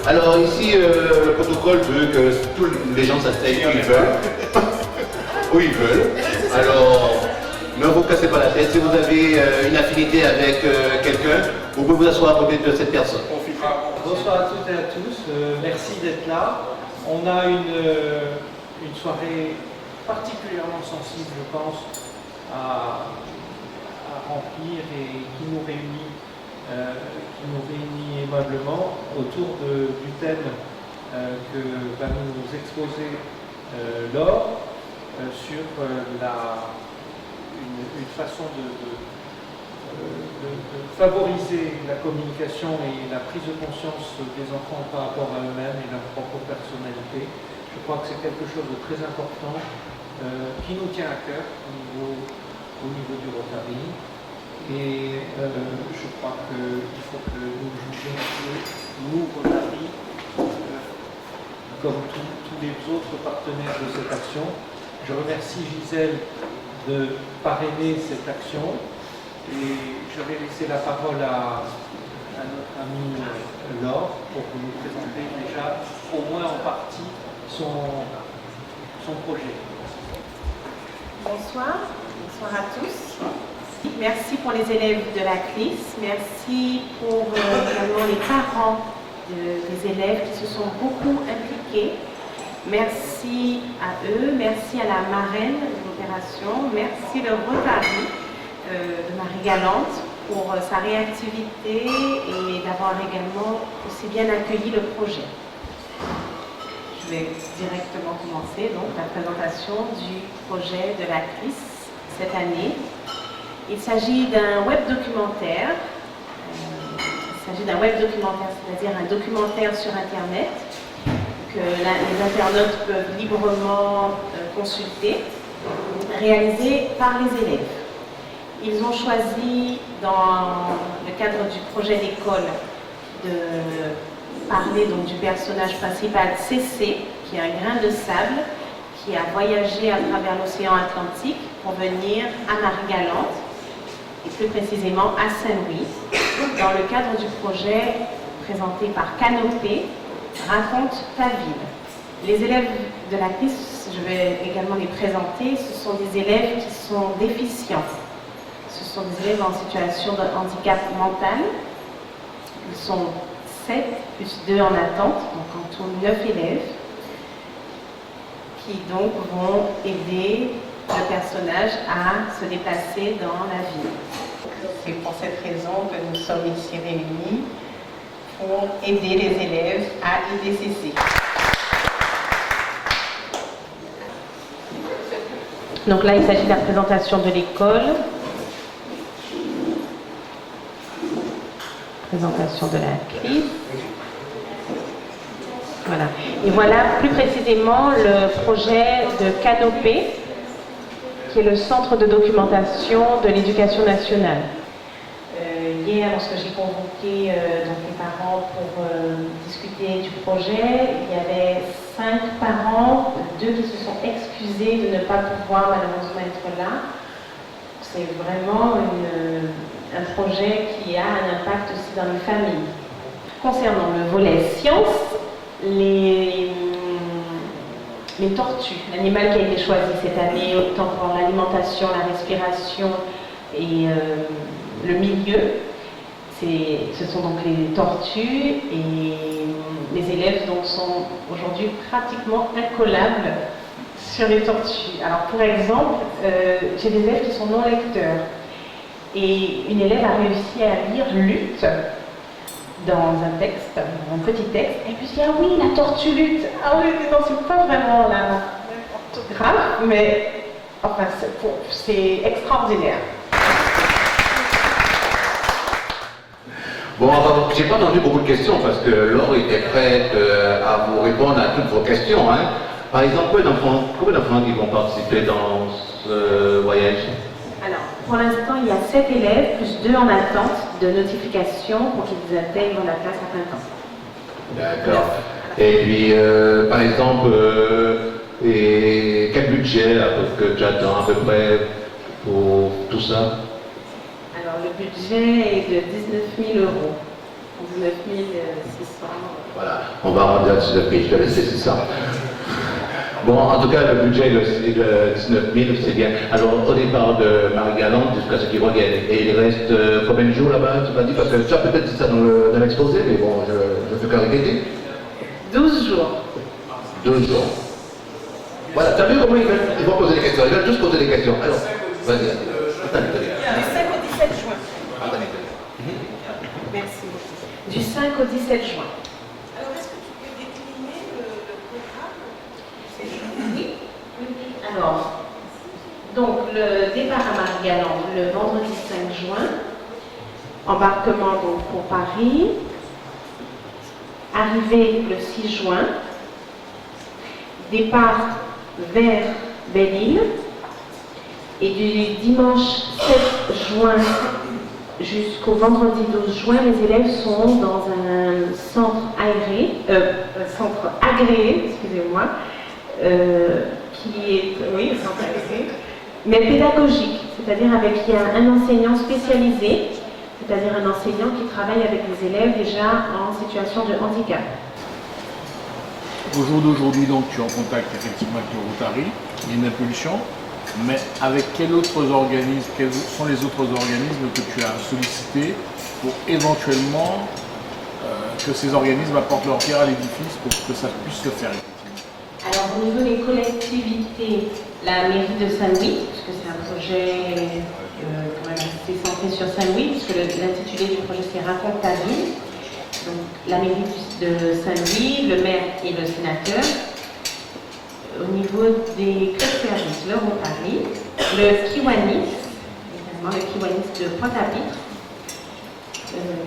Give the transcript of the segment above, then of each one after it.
Alors ici, le protocole veut que tous les gens s'asseyent où ils veulent. Où ils veulent. Alors, ne vous cassez pas la tête. Si vous avez une affinité avec quelqu'un, vous pouvez vous asseoir à côté de cette personne. Bonsoir à toutes et à tous. Merci d'être là. On a une soirée particulièrement sensible, je pense, à remplir et qui nous réunit aimablement autour du thème que va nous exposer Laure sur une façon de favoriser la communication et la prise de conscience des enfants par rapport à eux-mêmes et leur propre personnalité. Je crois que c'est quelque chose de très important qui nous tient à cœur au niveau du Rotary. Et je crois qu'il faut que nous jouions, nous, Rotary, comme tous les autres partenaires de cette action. Je remercie Gisèle de parrainer cette action et je vais laisser la parole à notre amie Laure pour nous présenter déjà, au moins en partie, son projet. Bonsoir à tous. Merci pour les élèves de la CLIS, merci pour également les parents des élèves qui se sont beaucoup impliqués. Merci à eux, merci à la marraine de l'opération, merci le Rotary de Marie-Galante pour sa réactivité et d'avoir également aussi bien accueilli le projet. Je vais directement commencer donc la présentation du projet de la CLIS cette année. Il s'agit d'un web documentaire. C'est-à-dire un documentaire sur Internet que les internautes peuvent librement consulter, réalisé par les élèves. Ils ont choisi, dans le cadre du projet d'école, de parler donc du personnage principal CC, qui est un grain de sable, qui a voyagé à travers l'océan Atlantique pour venir à Marie-Galante, et plus précisément à Saint-Louis, dans le cadre du projet présenté par Canopé, Raconte ta ville. Les élèves de la CLIS, je vais également les présenter, ce sont des élèves qui sont déficients. Ce sont des élèves en situation de handicap mental. Ils sont 7 plus 2 en attente, donc en tout 9 élèves, qui donc vont aider le personnage à se déplacer dans la ville. C'est pour cette raison que nous sommes ici réunis pour aider les élèves à IDCC. Donc là, il s'agit de la présentation de l'école. Présentation de la CLIS. Voilà. Et voilà plus précisément le projet de Canopé, qui est le centre de documentation de l'éducation nationale. Hier, lorsque j'ai convoqué donc les parents pour discuter du projet, il y avait 5 parents, 2 qui se sont excusés de ne pas pouvoir malheureusement être là. C'est vraiment un projet qui a un impact aussi dans les familles. Concernant le volet sciences, les tortues, l'animal qui a été choisi cette année, autant pour l'alimentation, la respiration et le milieu, ce sont donc les tortues et les élèves donc, sont aujourd'hui pratiquement incollables sur les tortues. Alors pour exemple, j'ai des élèves qui sont non lecteurs et une élève a réussi à lire lutte dans un texte, un petit texte, et puis dit ah oui, la tortue lutte. Ah oui, non, c'est pas vraiment la grave, mais enfin c'est extraordinaire. Bon, j'ai pas entendu beaucoup de questions parce que Laure était prête à vous répondre à toutes vos questions. Hein. Par exemple, combien d'enfants qui vont participer dans ce voyage? Alors, pour l'instant, il y a 7 élèves, plus 2 en attente de notification pour qu'ils atteignent la classe à plein temps. D'accord. Et puis, par exemple, quel budget que tu attends à peu près pour tout ça? Alors, le budget est de 19 000 €. 19 600. Voilà, on va arrondir à 19 000, je te laisse 600. Bon, en tout cas, le budget de 19 000, c'est bien. Alors, au départ de Marie-Galante, jusqu'à ce qu'il revienne, et il reste combien de jours là-bas, tu m'as dit? Parce que tu as peut-être dit ça dans l'exposé, mais bon, je te caricate. 12 jours. 12 jours. Voilà, tu as vu comment ils vont poser des questions? Ils veulent tous poser des questions. Alors, vas-y, Du 5 au 17 juin. Merci. Du 5 au 17 juin. Alors, est-ce que tu peux décliner le programme? Oui. Alors, donc le départ à Marie-Galante le vendredi 5 juin, embarquement donc pour Paris, arrivée le 6 juin, départ vers Belle-Île, et du dimanche 7 juin jusqu'au vendredi 12 juin, les élèves sont dans un centre agréé, excusez-moi, qui est, oui, centre agréé, mais pédagogique, c'est-à-dire il y a un enseignant spécialisé, c'est-à-dire un enseignant qui travaille avec les élèves déjà en situation de handicap. Au jour d'aujourd'hui, donc, tu es en contact effectivement avec le Rotary, il y a une impulsion, mais avec quels sont les autres organismes que tu as sollicités pour éventuellement que ces organismes apportent leur pierre à l'édifice pour que ça puisse se faire? Alors, au niveau des collectivités, la mairie de Saint-Louis, puisque c'est un projet quand même assez centré sur Saint-Louis, puisque l'intitulé du projet c'est Raconte ta ville. Donc, la mairie de Saint-Louis, le maire et le sénateur. Au niveau des clubs services, le Rotary, le Kiwanis, également le Kiwanis de Pointe-à-Pitre,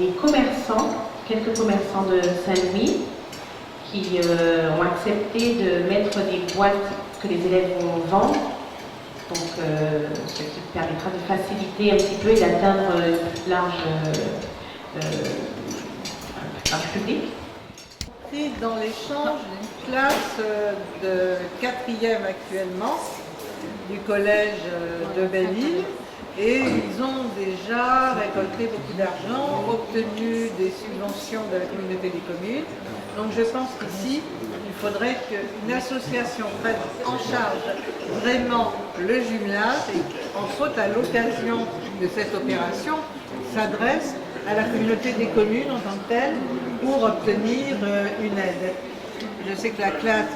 les commerçants, quelques commerçants de Saint-Louis qui ont accepté de mettre des boîtes que les élèves vont vendre, donc ce qui permettra de faciliter un petit peu et d'atteindre un plus large public. Dans l'échange d'une classe de 4e actuellement du collège de Belle-Île, et ils ont déjà récolté beaucoup d'argent, obtenu des subventions de la communauté des communes. Donc je pense qu'ici, il faudrait qu'une association prenne en charge vraiment le jumelage et entre autres à l'occasion de cette opération s'adresse à la communauté des communes en tant que telle pour obtenir une aide. Je sais que la classe,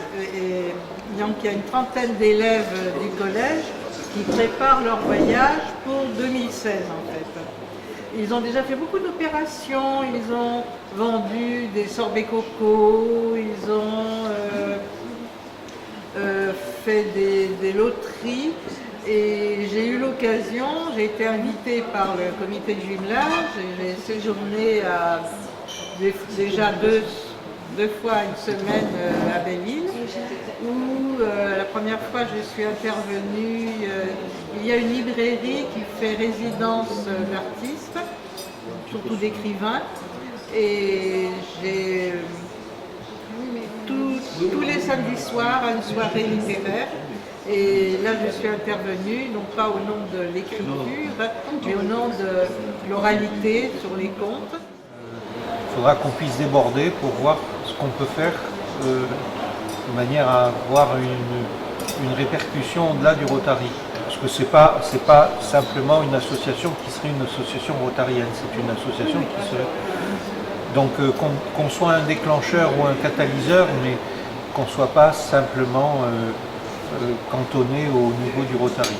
donc il y a une trentaine d'élèves du collège qui préparent leur voyage pour 2016 en fait. Ils ont déjà fait beaucoup d'opérations, ils ont vendu des sorbets coco, ils ont fait des loteries. Et j'ai eu l'occasion, j'ai été invitée par le comité de jumelage, et j'ai séjourné déjà deux fois une semaine à Belle-Île, où la première fois je suis intervenue, il y a une librairie qui fait résidence d'artistes, surtout d'écrivains, et j'ai tous les samedis soirs à une soirée littéraire. Et là, je suis intervenue, non pas au nom de l'écriture, mais au nom de l'oralité sur les contes. Il faudra qu'on puisse déborder pour voir ce qu'on peut faire de manière à avoir une répercussion au-delà du Rotary. Parce que c'est pas simplement une association qui serait une association rotarienne, c'est une association qui serait... Donc qu'on soit un déclencheur ou un catalyseur, mais qu'on ne soit pas simplement cantonné au niveau du Rotary.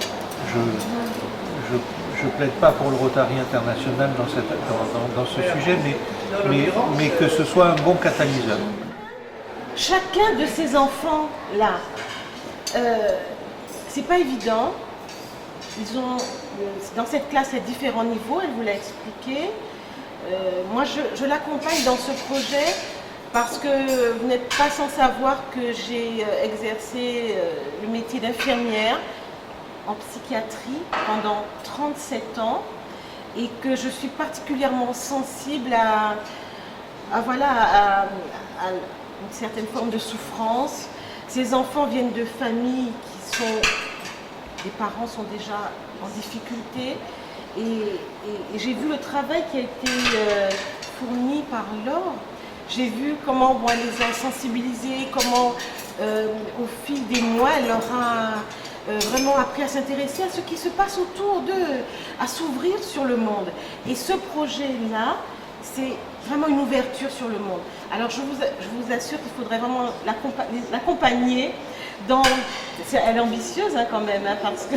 Je plaide pas pour le Rotary international dans ce sujet, mais que ce soit un bon catalyseur. Chacun de ces enfants-là, c'est pas évident. Dans cette classe, il y a différents niveaux, elle vous l'a expliqué. Moi, je l'accompagne dans ce projet parce que vous n'êtes pas sans savoir que j'ai exercé le métier d'infirmière en psychiatrie pendant 37 ans et que je suis particulièrement sensible à une certaine forme de souffrance. Ces enfants viennent de familles les parents sont déjà en difficulté et j'ai vu le travail qui a été fournis par Laure. J'ai vu comment elle les a sensibilisés, comment au fil des mois, elle leur a vraiment appris à s'intéresser à ce qui se passe autour d'eux, à s'ouvrir sur le monde. Et ce projet-là, c'est vraiment une ouverture sur le monde. Alors je vous assure qu'il faudrait vraiment l'accompagner dans... Elle est ambitieuse quand même, parce que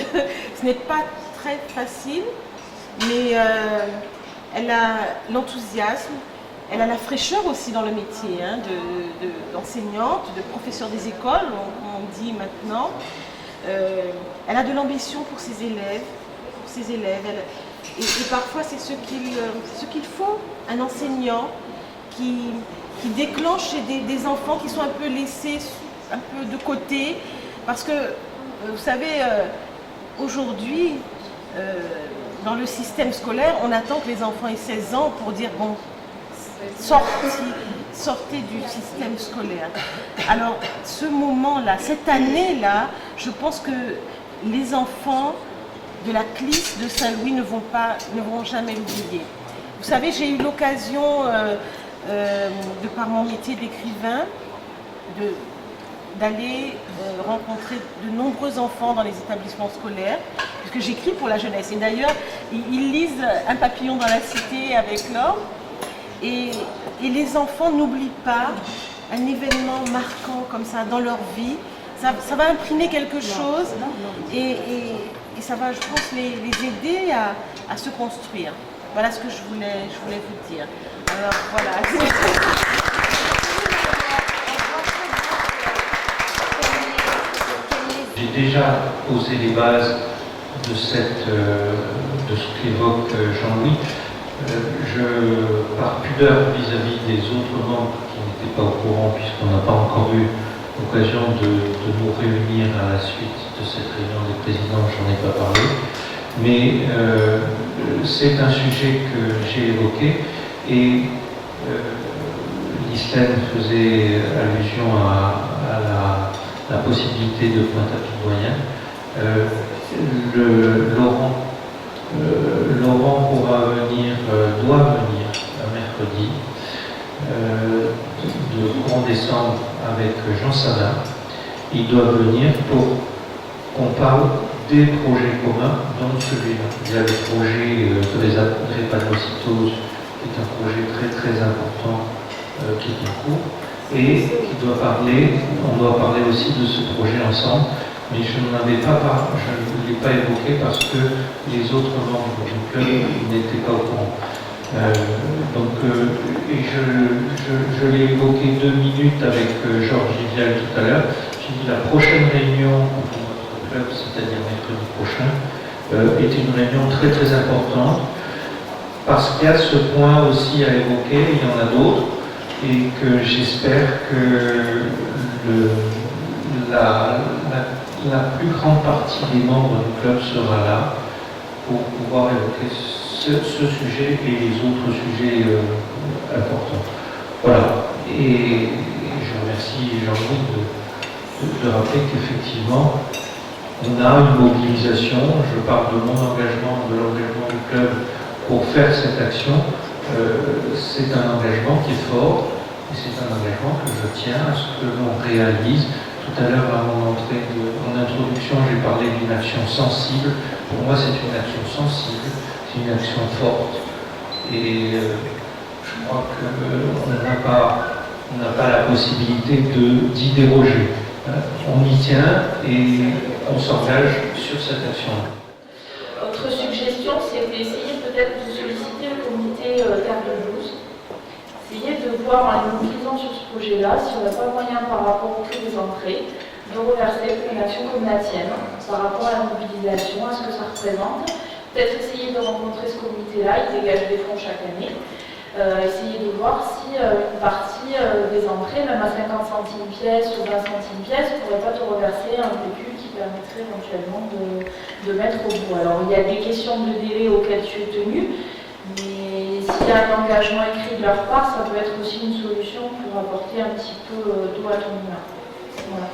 ce n'est pas très facile, mais elle a l'enthousiasme, elle a la fraîcheur aussi dans le métier d'enseignante, de professeur des écoles, on dit maintenant. Elle a de l'ambition pour ses élèves, et parfois c'est ce qu'il faut, un enseignant qui déclenche chez des enfants qui sont un peu laissés un peu de côté, parce que vous savez, aujourd'hui, dans le système scolaire, on attend que les enfants aient 16 ans pour dire bon, sortez du système scolaire. Alors, ce moment-là, cette année-là, je pense que les enfants de la CLIS de Saint-Louis ne vont jamais l'oublier. Vous savez, j'ai eu l'occasion, de par mon métier d'écrivain, d'aller rencontrer de nombreux enfants dans les établissements scolaires, puisque j'écris pour la jeunesse. Et d'ailleurs, ils lisent Un papillon dans la cité avec Laure. Et les enfants n'oublient pas un événement marquant comme ça dans leur vie. Ça va imprimer quelque chose et ça va, je pense, les aider à se construire. Voilà ce que je voulais vous dire. Alors voilà. J'ai déjà posé les bases de ce qu'évoque Jean-Louis. Par pudeur vis-à-vis des autres membres qui n'étaient pas au courant, puisqu'on n'a pas encore eu l'occasion de nous réunir à la suite de cette réunion des présidents, j'en ai pas parlé. Mais c'est un sujet que j'ai évoqué et Ghislaine faisait allusion à la possibilité de Pointe-à-Pitre Laurent doit venir un mercredi de courant décembre avec Jean Salin. Il doit venir pour qu'on parle des projets communs dans celui-là. Il y a le projet de la drépanocytose, qui est un projet très très important qui est en cours, et on doit parler aussi de ce projet ensemble, mais je ne l'ai pas évoqué parce que les autres membres du club n'étaient pas au courant. Et je l'ai évoqué 2 minutes avec Georges Vivial tout à l'heure. J'ai dit la prochaine réunion pour notre club, c'est-à-dire mercredi prochain, était une réunion très très importante parce qu'il y a ce point aussi à évoquer, il y en a d'autres, et que j'espère que la plus grande partie des membres du club sera là pour pouvoir évoquer ce sujet et les autres sujets importants. Voilà. Et je remercie Jean-Louis de rappeler qu'effectivement, on a une mobilisation. Je parle de mon engagement, de l'engagement du club pour faire cette action. C'est un engagement qui est fort et c'est un engagement que je tiens à ce que l'on réalise. Tout à l'heure, à mon introduction, j'ai parlé d'une action sensible. Pour moi, c'est une action sensible, c'est une action forte. Et je crois qu'on n'a pas la possibilité d'y déroger. On y tient et on s'engage sur cette action-là. Autre suggestion, c'est d'essayer peut-être de solliciter le comité Terre de Blues. Essayer de voir, en nous mobilisant sur ce projet-là, si on n'a pas moyen par rapport au prix des entrées, de reverser pour une action comme la tienne, par rapport à la mobilisation, à ce que ça représente. Peut-être essayer de rencontrer ce comité-là, il dégage des fonds chaque année. Essayer de voir si une partie des entrées, même à 50 centimes pièce ou 20 centimes pièce, ne pourrait pas te reverser un pécule qui permettrait éventuellement de mettre au bout. Alors il y a des questions de délai auxquelles tu es tenu, mais s'il y a un engagement écrit de leur part, ça peut être aussi une solution pour apporter un petit peu d'eau à ton moulin. Voilà.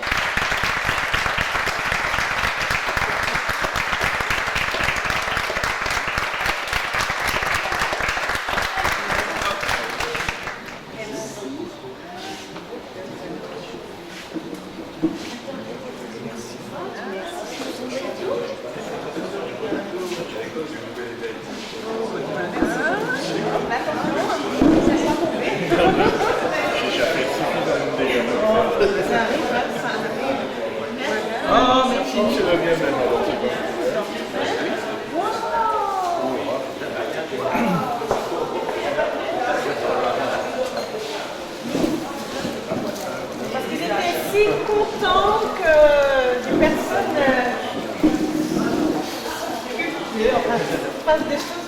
Parce qu'ils étaient si contents que des personnes fassent des choses